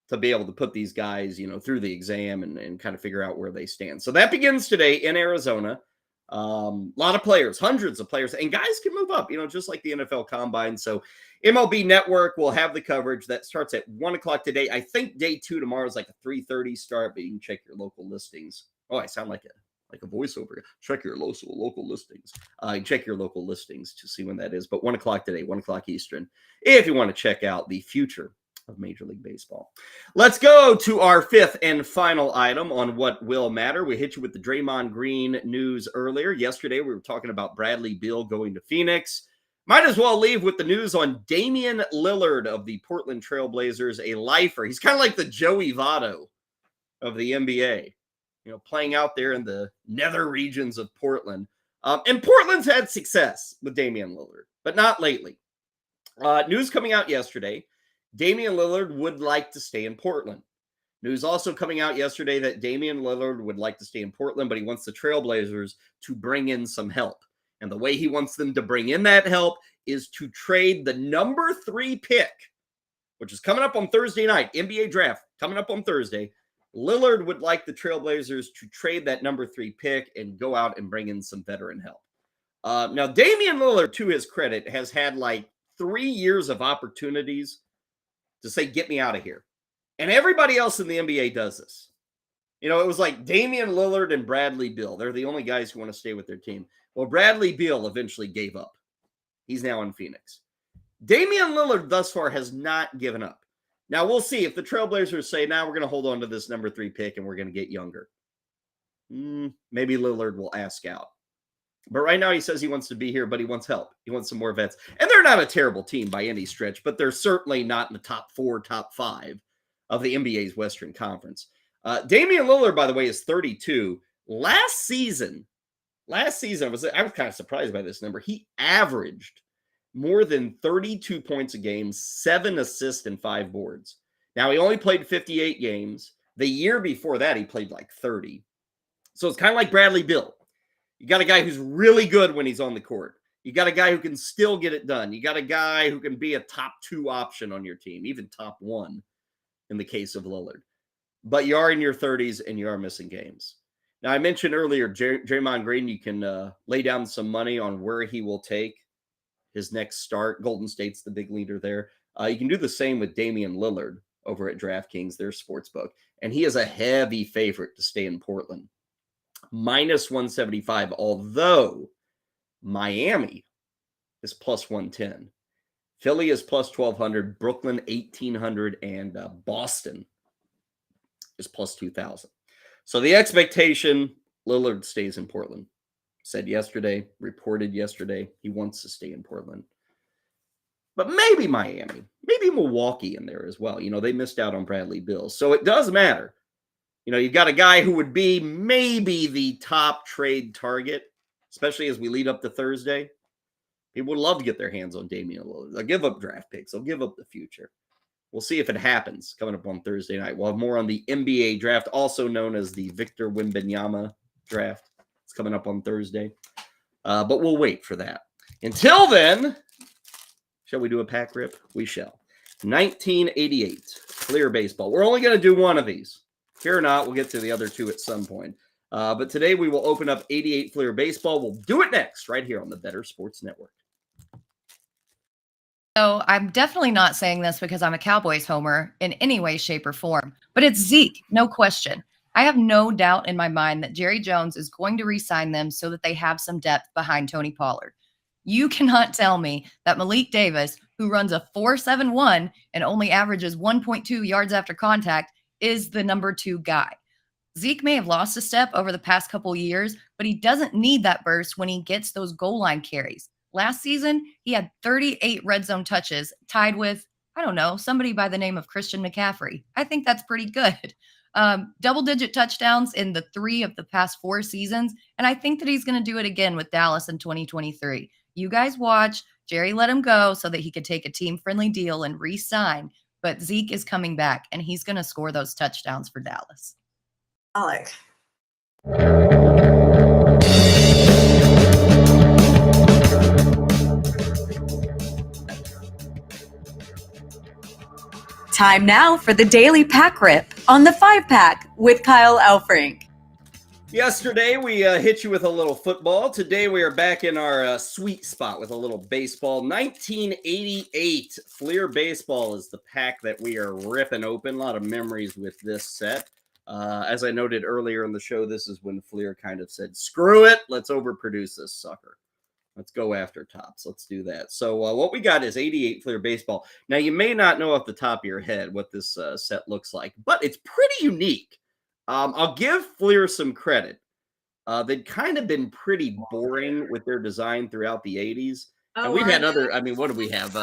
to be able to put these guys, through the exam and kind of figure out where they stand. So that begins today in Arizona. A lot of players, hundreds of players, and guys can move up, just like the NFL Combine. So MLB Network will have the coverage that starts at 1 o'clock today. I think day 2 tomorrow is like a 3:30 start, but you can check your local listings. Oh, I sound like a voiceover. Check your local listings. Check your local listings to see when that is. But 1 o'clock today, 1 o'clock Eastern, if you want to check out the future of Major League Baseball. Let's go to our 5th and final item on what will matter. We hit you with the Draymond Green news earlier. Yesterday, we were talking about Bradley Beal going to Phoenix. Might as well leave with the news on Damian Lillard of the Portland Trail Blazers, a lifer. He's kind of like the Joey Votto of the NBA, playing out there in the nether regions of Portland. And Portland's had success with Damian Lillard, but not lately. News coming out yesterday, Damian Lillard would like to stay in Portland. News also coming out yesterday that Damian Lillard would like to stay in Portland, but he wants the Trailblazers to bring in some help. And the way he wants them to bring in that help is to trade the number 3 pick, which is coming up on Thursday night, NBA draft coming up on Thursday. Lillard would like the Trailblazers to trade that number 3 pick and go out and bring in some veteran help. Now, Damian Lillard, to his credit, has had like 3 years of opportunities to say, get me out of here. And everybody else in the NBA does this. It was like Damian Lillard and Bradley Beal. They're the only guys who want to stay with their team. Well, Bradley Beal eventually gave up. He's now in Phoenix. Damian Lillard thus far has not given up. Now, we'll see if the Trailblazers say, now we're going to hold on to this number 3 pick and we're going to get younger. Maybe Lillard will ask out. But right now he says he wants to be here, but he wants help. He wants some more vets. And they're not a terrible team by any stretch, but they're certainly not in the top 4, top 5 of the NBA's Western Conference. Damian Lillard, by the way, is 32. Last season, I was kind of surprised by this number. He averaged more than 32 points a game, 7 assists, and 5 boards. Now, he only played 58 games. The year before that, he played like 30. So it's kind of like Bradley Beal. You got a guy who's really good when he's on the court. You got a guy who can still get it done. You got a guy who can be a top 2 option on your team, even top 1 in the case of Lillard. But you are in your 30s and you are missing games. Now, I mentioned earlier, Draymond Green, you can lay down some money on where he will take his next start. Golden State's the big leader there. You can do the same with Damian Lillard over at DraftKings, their sportsbook. And he is a heavy favorite to stay in Portland. Minus 175, although Miami is plus 110. Philly is plus 1,200. Brooklyn, 1,800. And Boston is plus 2,000. So the expectation, Lillard stays in Portland. Said yesterday, reported yesterday, he wants to stay in Portland. But maybe Miami, maybe Milwaukee in there as well. You know, they missed out on Bradley Beal. So it does matter. You know, you've got a guy who would be maybe the top trade target, especially as we lead up to Thursday. People would love to get their hands on Damian Lillard. They'll give up draft picks. They'll give up the future. We'll see if it happens coming up on Thursday night. We'll have more on the NBA draft, also known as the Victor Wembanyama draft. It's coming up on Thursday. But we'll wait for that. Until then, shall we do a pack rip? We shall. 1988, Fleer Baseball. We're only going to do one of these. Here or not, we'll get to the other 2 at some point. But today we will open up 88 Fleer Baseball. We'll do it next right here on the Better Sports Network. So I'm definitely not saying this because I'm a Cowboys homer in any way, shape, or form. But it's Zeke, no question. I have no doubt in my mind that Jerry Jones is going to re-sign them so that they have some depth behind Tony Pollard. You cannot tell me that Malik Davis, who runs a 4.71 and only averages 1.2 yards after contact, is the number 2 guy. Zeke may have lost a step over the past couple years, but he doesn't need that burst when he gets those goal line carries. Last season, he had 38 red zone touches, tied with, I don't know, somebody by the name of Christian McCaffrey. I think that's pretty good. Double-digit touchdowns in the 3 of the past 4 seasons, and I think that he's going to do it again with Dallas in 2023. You guys watch. Jerry let him go so that he could take a team-friendly deal and re-sign, but Zeke is coming back, and he's going to score those touchdowns for Dallas. Alec. Time now for the Daily Pack Rip on the 5-Pack with Kyle Elfrink. Yesterday, we hit you with a little football. Today, we are back in our sweet spot with a little baseball. 1988 Fleer Baseball is the pack that we are ripping open. A lot of memories with this set. As I noted earlier in the show, this is when Fleer kind of said, screw it, let's overproduce this sucker. Let's go after tops. Let's do that. So what we got is 88 Fleer Baseball. Now, you may not know off the top of your head what this set looks like, but it's pretty unique. I'll give Fleer some credit. They'd kind of been pretty boring with their design throughout the 80s. And we've had other, I mean, what do we have?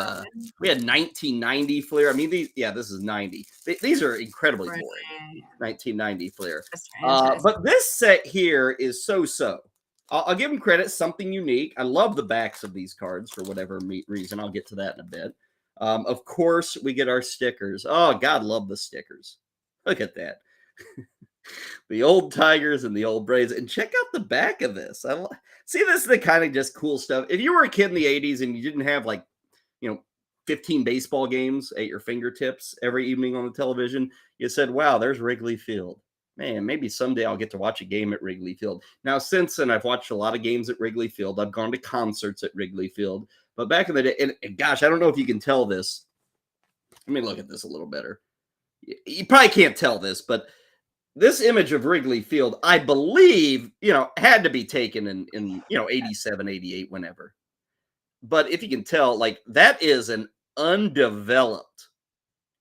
We had 1990 Fleer. I mean, this is 90. These are incredibly boring. 1990 Fleer. But this set here is so-so. I'll give them credit, something unique. I love the backs of these cards for whatever reason. I'll get to that in a bit. Of course, we get our stickers. Oh, God, love the stickers. Look at that. The old Tigers and the old Braves. And check out the back of this. See, this is the kind of just cool stuff. If you were a kid in the 80s and you didn't have 15 baseball games at your fingertips every evening on the television, you said, wow, there's Wrigley Field. Man, maybe someday I'll get to watch a game at Wrigley Field. Now, since then, I've watched a lot of games at Wrigley Field. I've gone to concerts at Wrigley Field. But back in the day, and gosh, I don't know if you can tell this. Let me look at this a little better. You probably can't tell this, but this image of Wrigley Field, I believe, had to be taken in 87, 88, whenever. But if you can tell, that is an undeveloped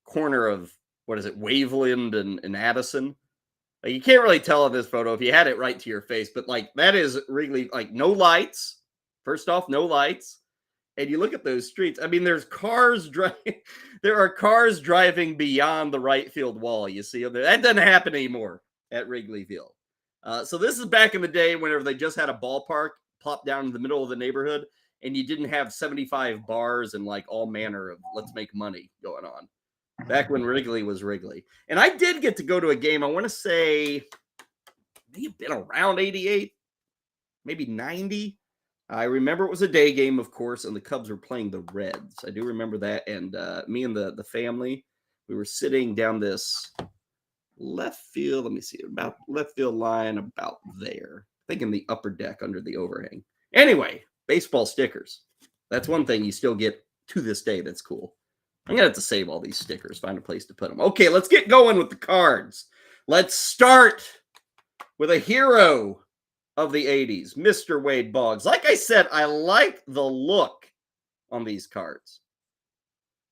corner of, Waveland and Addison. You can't really tell in this photo if you had it right to your face, but that is Wrigley, no lights. First off, no lights. and you look at those streets. I mean, there's cars driving. There are cars driving beyond the right field wall. You see them there. That doesn't happen anymore at Wrigley Field. So this is back in the day whenever they just had a ballpark plopped down in the middle of the neighborhood, and you didn't have 75 bars and like all manner of let's make money going on. Back when Wrigley was Wrigley. And I did get to go to a game. I want to say may have been around 88, maybe 90. I remember it was a day game, of course, and the Cubs were playing the Reds. I do remember that. And me and the family, we were sitting down this left field. Let me see, about left field line about there. I think in the upper deck under the overhang. Anyway, baseball stickers. That's one thing you still get to this day that's cool. I'm going to have to save all these stickers, find a place to put them. Okay, let's get going with the cards. Let's start with a hero of the 80s, Mr. Wade Boggs. Like I said, I like the look on these cards.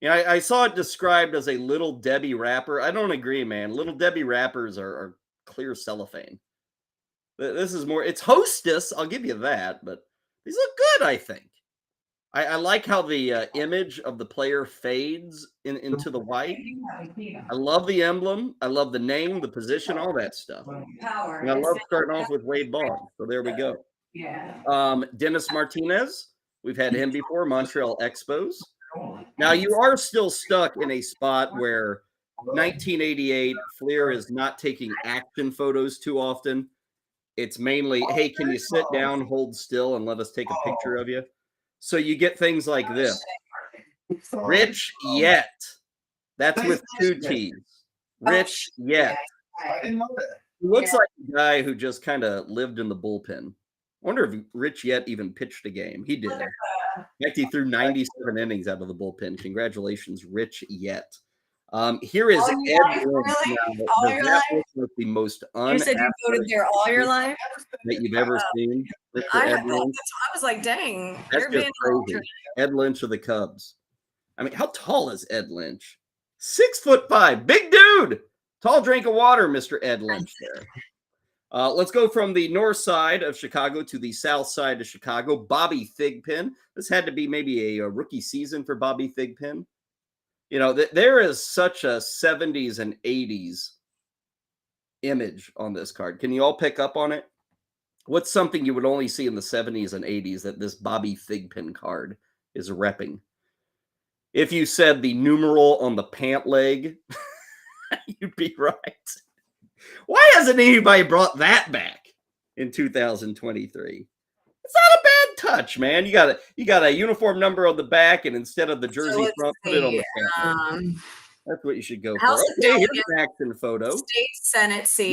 You know, I saw it described as a Little Debbie wrapper. I don't agree, man. Little Debbie wrappers are clear cellophane. This is more, it's Hostess, I'll give you that, but these look good, I think. I like how the image of the player fades into the white. I love the emblem. I love the name, the position, all that stuff. And I love starting off with Wade Boggs. So there we go. Dennis Martinez. We've had him before, Montreal Expos. Now, you are still stuck in a spot where 1988, Fleer is not taking action photos too often. It's mainly, hey, can you sit down, hold still, and let us take a picture of you? So you get things like this. Rich Yet. That's with 2 T's. Rich Yet. He looks like a guy who just kind of lived in the bullpen. I wonder if Rich Yet even pitched a game. He did. In fact, he threw 97 innings out of the bullpen. Congratulations, Rich Yet. Here is Ed Lynch. That was the most You said you voted there all your life? that you've ever seen. I was like, dang. That's You're just being crazy. Ed Lynch of the Cubs. I mean, how tall is Ed Lynch? 6'5", big dude. Tall drink of water, Mr. Ed Lynch there. Let's go from the north side of Chicago to the south side of Chicago. Bobby Thigpen. This had to be maybe a rookie season for Bobby Thigpen. You know, there is such a 70s and 80s image on this card. Can you all pick up on it? What's something you would only see in the 70s and 80s that this Bobby Thigpen card is repping? If you said the numeral on the pant leg, you'd be right. Why hasn't anybody brought that back in 2023? It's not a bad touch, man. You got a uniform number on the back, and instead of the jersey front, put it on the pant. That's what you should go for. Okay, here's an action photo. State Senate seats.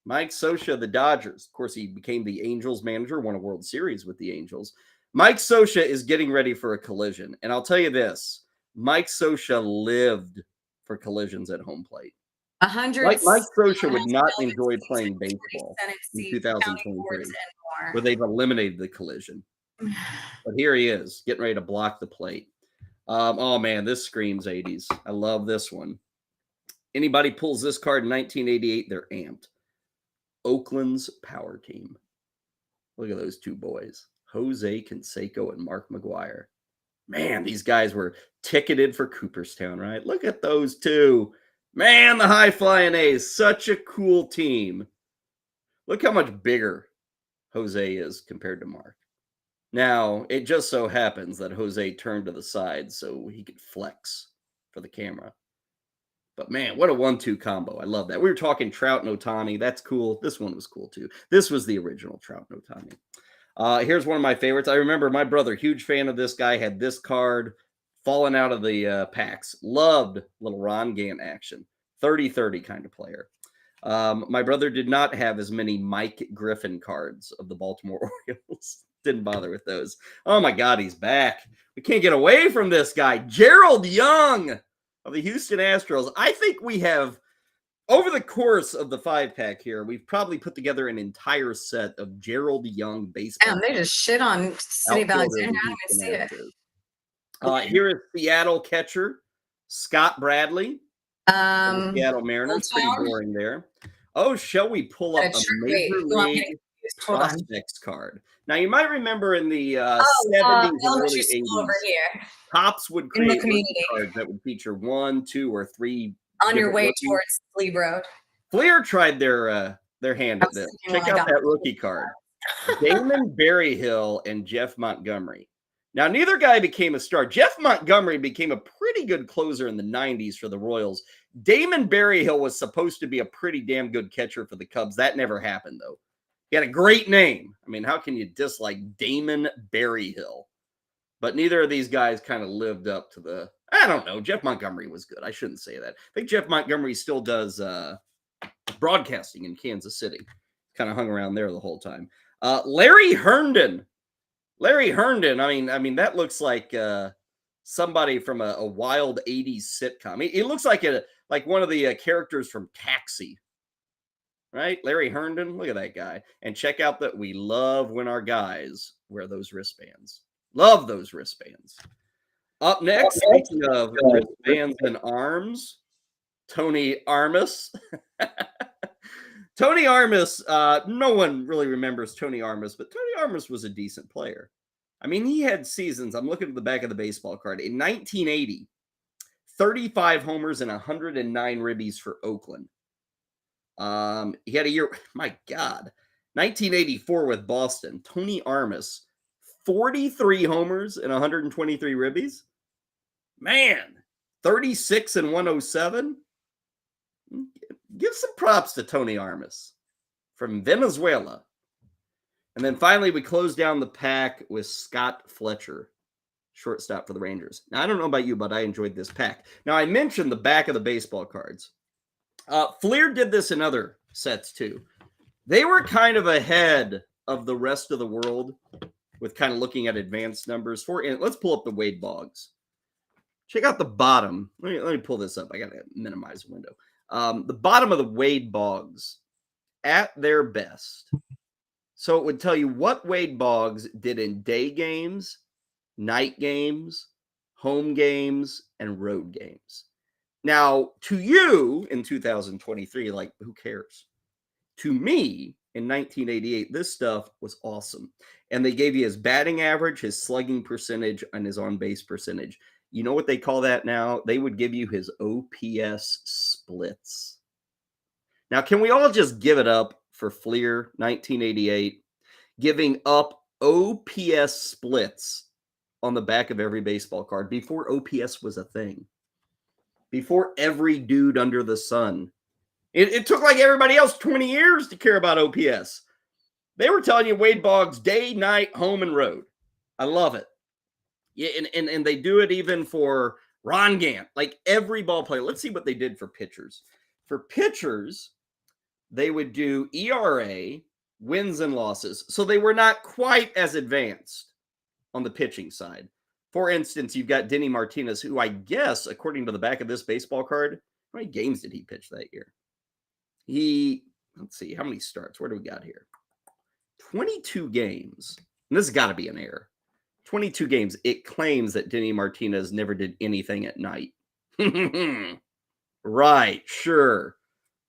Mike Scioscia, the Dodgers. Of course, he became the Angels manager, won a World Series with the Angels. Mike Scioscia is getting ready for a collision. And I'll tell you this, Mike Scioscia lived for collisions at home plate. Mike Scioscia would not enjoy playing baseball in 2023, where they've eliminated the collision. But here he is, getting ready to block the plate. Oh, man, this screams 80s. I love this one. Anybody pulls this card in 1988, they're amped. Oakland's power team. Look at those two boys, Jose Canseco and Mark McGwire. Man, these guys were ticketed for Cooperstown, right? Look at those two. Man, the high-flying A's, such a cool team. Look how much bigger Jose is compared to Mark. Now, it just so happens that Jose turned to the side so he could flex for the camera. But man, what a 1-2 combo. I love that. We were talking Trout and Ohtani. That's cool. This one was cool too. This was the original Trout and Ohtani. Here's one of my favorites. I remember my brother, huge fan of this guy, had this card falling out of the packs. Loved little Ron Gant action. 30-30 kind of player. My brother did not have as many Mike Griffin cards of the Baltimore Orioles. Didn't bother with those. Oh my God, he's back. We can't get away from this guy. Gerald Young of the Houston Astros. I think we have, over the course of the 5-pack here, we've probably put together an entire set of Gerald Young baseball. Damn, they just shit on City Valentine. I didn't see it. Here is Seattle catcher Scott Bradley. Seattle Mariners. Pretty boring there. Oh, shall we pull up a Major League Prospects card? Now, you might remember in the 70s and elementary early school 80s, over here Tops would in create the rookie community cards that would feature 1, 2, or 3 on your different way rookies. towards Glebe Road. Fleer tried their hand at this. Check out that rookie card. Damon Berryhill and Jeff Montgomery. Now, neither guy became a star. Jeff Montgomery became a pretty good closer in the 90s for the Royals. Damon Berryhill was supposed to be a pretty damn good catcher for the Cubs. That never happened, though. He had a great name. I mean, how can you dislike Damon Berryhill? But neither of these guys kind of lived up to the, I don't know. Jeff Montgomery was good. I shouldn't say that. I think Jeff Montgomery still does broadcasting in Kansas City. Kind of hung around there the whole time. Larry Herndon. Larry Herndon, I mean, that looks like somebody from a wild 80s sitcom. He looks like one of the characters from Taxi. Right? Larry Herndon, look at that guy. And check out that we love when our guys wear those wristbands. Love those wristbands. Up next, speaking of wristbands and arms, Tony Armas. Tony Armas, no one really remembers Tony Armas, but Tony Armas was a decent player. I mean, he had seasons. I'm looking at the back of the baseball card. In 1980, 35 homers and 109 ribbies for Oakland. He had a year, my God, 1984 with Boston. Tony Armas, 43 homers and 123 ribbies. Man, 36 and 107. Give some props to Tony Armas from Venezuela. And then finally, we close down the pack with Scott Fletcher, shortstop for the Rangers. Now, I don't know about you, but I enjoyed this pack. Now, I mentioned the back of the baseball cards. Fleer did this in other sets, too. They were kind of ahead of the rest of the world with kind of looking at advanced numbers. Let's pull up the Wade Boggs. Check out the bottom. Let me pull this up. I got to minimize the window. The bottom of the Wade Boggs at their best. So it would tell you what Wade Boggs did in day games, night games, home games, and road games. Now, to you in 2023, like, who cares? To me, in 1988, this stuff was awesome. And they gave you his batting average, his slugging percentage, and his on-base percentage. You know what they call that now? They would give you his OPS splits. Now, can we all just give it up for Fleer, 1988, giving up OPS splits on the back of every baseball card before OPS was a thing? Before every dude under the sun. It took like everybody else 20 years to care about OPS. They were telling you Wade Boggs day, night, home, and road. I love it. Yeah, and they do it even for Ron Gant, like every ball player. Let's see what they did for pitchers. For pitchers, they would do ERA, wins and losses. So they were not quite as advanced on the pitching side. For instance, you've got Denny Martinez, who I guess, according to the back of this baseball card, how many games did he pitch that year? Let's see, how many starts? Where do we got here? 22 games. And this has got to be an error. 22 games. It claims that Denny Martinez never did anything at night. Right, sure.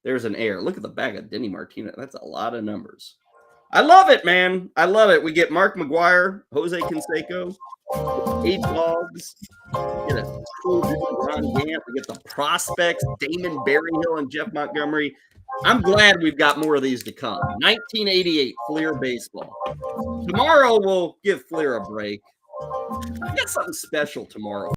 There's an error. Look at the back of Denny Martinez. That's a lot of numbers. I love it, man. I love it. We get Mark McGwire, Jose Canseco, 8 Boggs. We get a cool Ron Gant. We get the prospects, Damon Berryhill and Jeff Montgomery. I'm glad we've got more of these to come. 1988 Fleer baseball. Tomorrow we'll give Fleer a break. I got something special tomorrow.